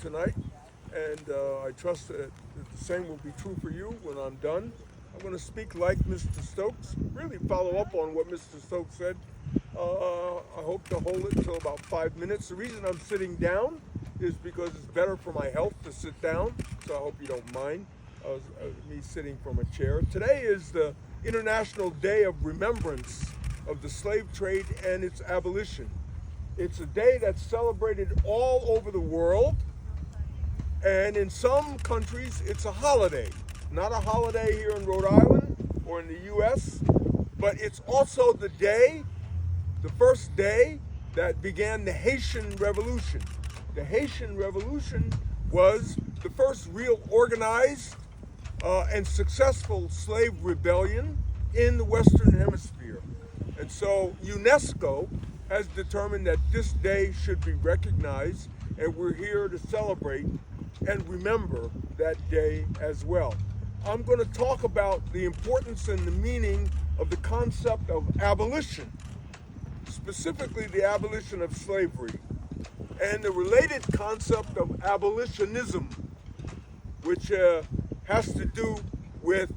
tonight, and I trust that the same will be true for you when I'm done. I'm going to speak like Mr. Stokes, really follow up on what Mr. Stokes said. I hope to hold it until about 5 minutes. The reason I'm sitting down is because it's better for my health to sit down, so I hope you don't mind me sitting from a chair. Today is the International Day of Remembrance of the slave trade and its abolition. It's a day that's celebrated all over the world, and in some countries it's a holiday. Not a holiday here in Rhode Island or in the US, but it's also the first day that began the Haitian Revolution. The Haitian Revolution was the first real organized and successful slave rebellion in the Western Hemisphere. And so UNESCO has determined that this day should be recognized, and we're here to celebrate and remember that day as well. I'm going to talk about the importance and the meaning of the concept of abolition, specifically the abolition of slavery, and the related concept of abolitionism, which has to do with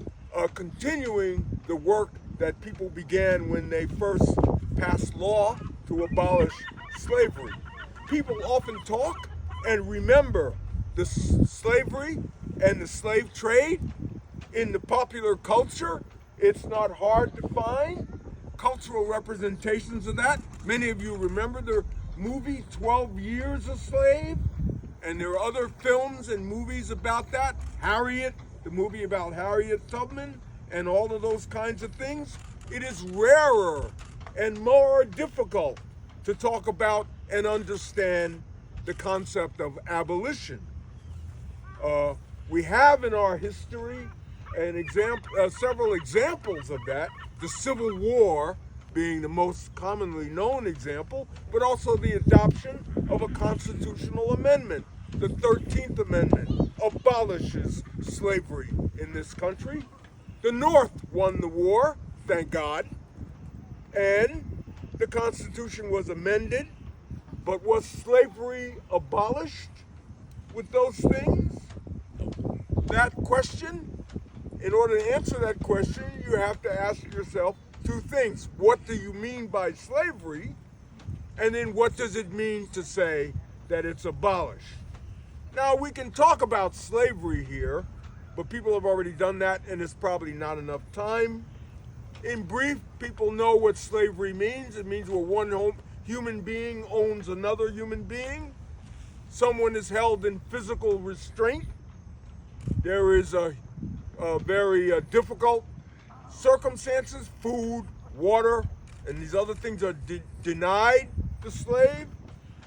continuing the work that people began when they first passed law to abolish slavery. People often talk and remember the slavery and the slave trade in the popular culture. It's not hard to find cultural representations of that. Many of you remember the movie 12 Years a Slave, and there are other films and movies about that. Harriet, the movie about Harriet Tubman, and all of those kinds of things. It is rarer and more difficult to talk about and understand the concept of abolition. We have in our history several examples of that, the Civil War being the most commonly known example, but also the adoption of a constitutional amendment. The 13th Amendment abolishes slavery in this country. The North won the war, thank God, and the Constitution was amended, but was slavery abolished with those things? That question, in order to answer that question, you have to ask yourself two things. What do you mean by slavery? And then what does it mean to say that it's abolished? Now, we can talk about slavery here, but people have already done that, and it's probably not enough time. In brief, people know what slavery means. It means where one human being owns another human being. Someone is held in physical restraint. There is a very difficult circumstances, food, water, and these other things are denied the slave.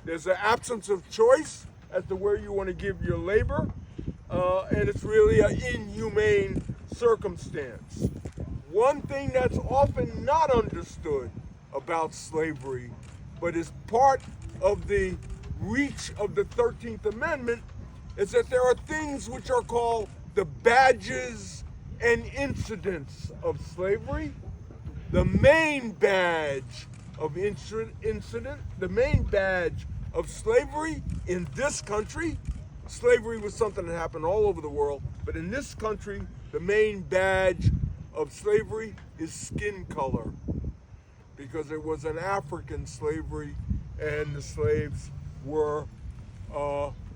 There's an absence of choice as to where you want to give your labor, and it's really an inhumane circumstance. One thing that's often not understood about slavery, but is part of the reach of the 13th Amendment, is that there are things which are called the badges and incidents of slavery. The main badge of the main badge of slavery in this country, slavery was something that happened all over the world, but in this country, the main badge of slavery is skin color, because it was an African slavery and the slaves were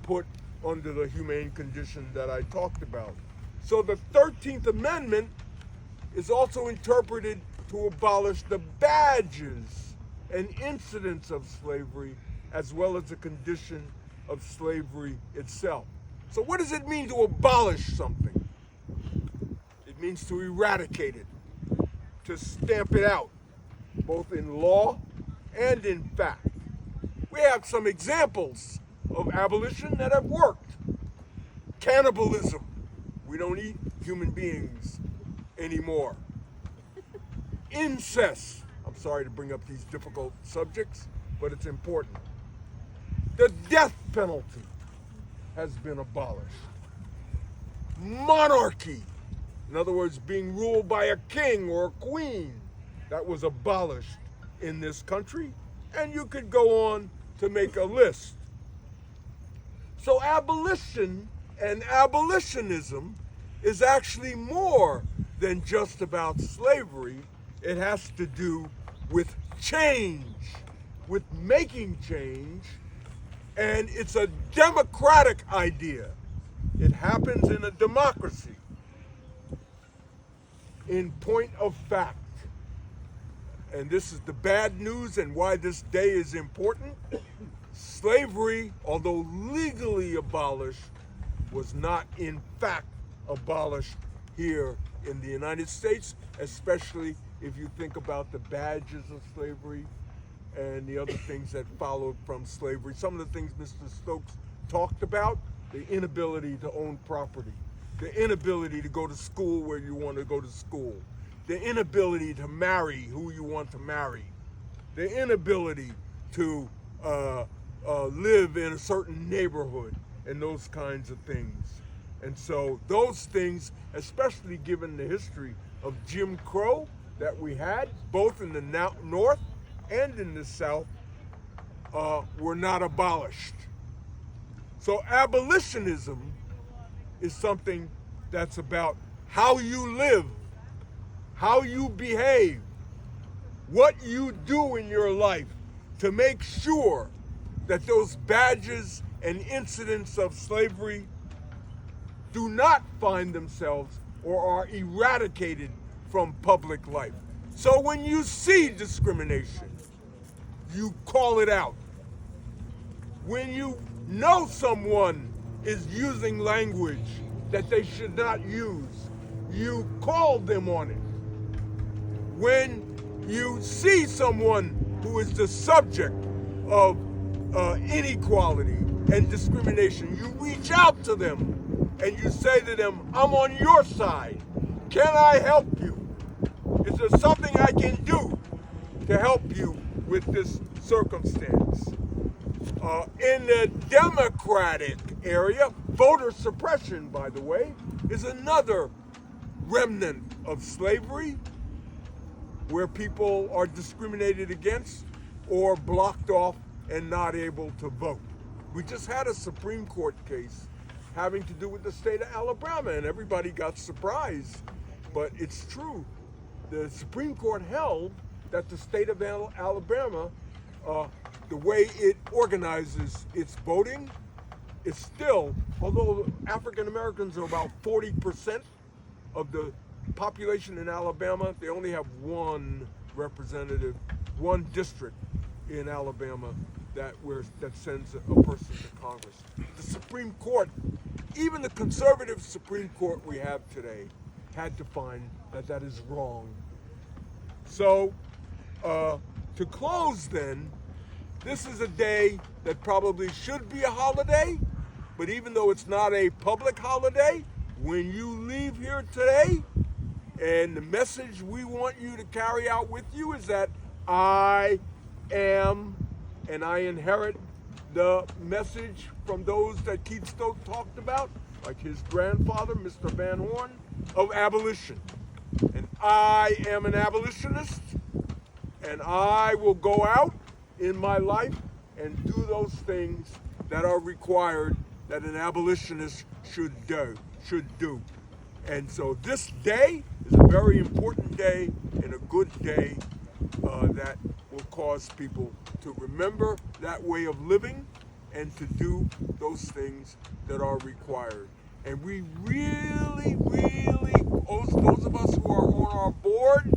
put under the humane condition that I talked about. So the 13th Amendment is also interpreted to abolish the badges and incidents of slavery, as well as the condition of slavery itself. So what does it mean to abolish something? It means to eradicate it, to stamp it out, both in law and in fact. We have some examples of abolition that have worked. Cannibalism. We don't eat human beings anymore. Incest. I'm sorry to bring up these difficult subjects, but it's important. The death penalty has been abolished. Monarchy, in other words, being ruled by a king or a queen, that was abolished in this country. And you could go on to make a list. So abolition and abolitionism is actually more than just about slavery. It has to do with change, with making change, and it's a democratic idea. It happens in a democracy. In point of fact, and this is the bad news and why this day is important, slavery, although legally abolished, was not in fact abolished here in the United States, especially if you think about the badges of slavery and the other things that followed from slavery. Some of the things Mr. Stokes talked about, the inability to own property, the inability to go to school where you want to go to school, the inability to marry who you want to marry, the inability to live in a certain neighborhood, and those kinds of things. And so those things, especially given the history of Jim Crow that we had, both in the North and in the South, were not abolished. So abolitionism is something that's about how you live, how you behave, what you do in your life to make sure that those badges and incidents of slavery do not find themselves or are eradicated from public life. So when you see discrimination, you call it out. When you know someone is using language that they should not use, you call them on it. When you see someone who is the subject of inequality and discrimination, you reach out to them and you say to them, I'm on your side. Can I help you? Is there something I can do to help you with this circumstance? In the Democratic area, voter suppression, by the way, is another remnant of slavery where people are discriminated against or blocked off and not able to vote. We just had a Supreme Court case having to do with the state of Alabama, and everybody got surprised. But it's true. The Supreme Court held that the state of Alabama, the way it organizes its voting, is still, although African Americans are about 40% of the population in Alabama, they only have one representative, one district in Alabama that sends a person to Congress. The Supreme Court, even the conservative Supreme Court we have today, had to find that that is wrong. So, to close then, this is a day that probably should be a holiday, but even though it's not a public holiday, when you leave here today, and the message we want you to carry out with you is that I am, and I inherit the message from those that Keith Stokes talked about, like his grandfather, Mr. Van Horn, of abolition. And I am an abolitionist, and I will go out in my life and do those things that are required that an abolitionist should do. And so this day is a very important day and a good day that will cause people to remember that way of living and to do those things that are required. And we really, those of us who are on our board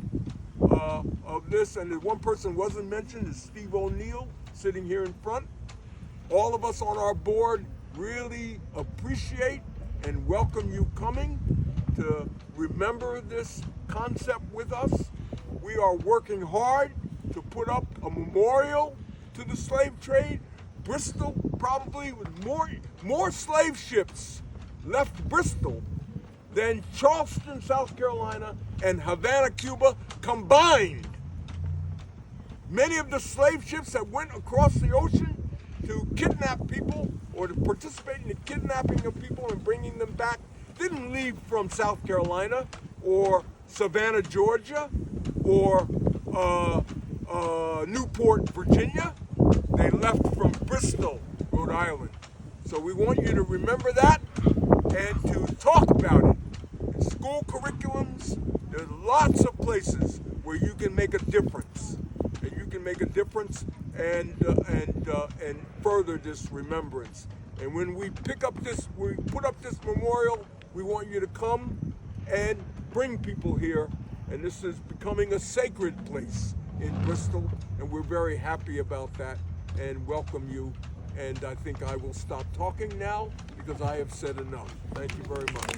of this, and the one person wasn't mentioned is Steve O'Neill, sitting here in front. All of us on our board really appreciate and welcome you coming to remember this concept with us. We are working hard to put up a memorial to the slave trade. Bristol, probably with more slave ships left Bristol than Charleston, South Carolina, and Havana, Cuba combined. Many of the slave ships that went across the ocean to kidnap people or to participate in the kidnapping of people and bringing them back didn't leave from South Carolina or Savannah, Georgia, or Newport, Virginia. They left from Bristol, Rhode Island. So So we want you to remember that and to talk about it. In school curriculums, there's lots of places where you can make a difference. And you can make a difference and further this remembrance. And when we put up this memorial, we want you to come and bring people here. And this is becoming a sacred place in Bristol, and we're very happy about that and welcome you. And I think I will stop talking now because I have said enough. Thank you very much.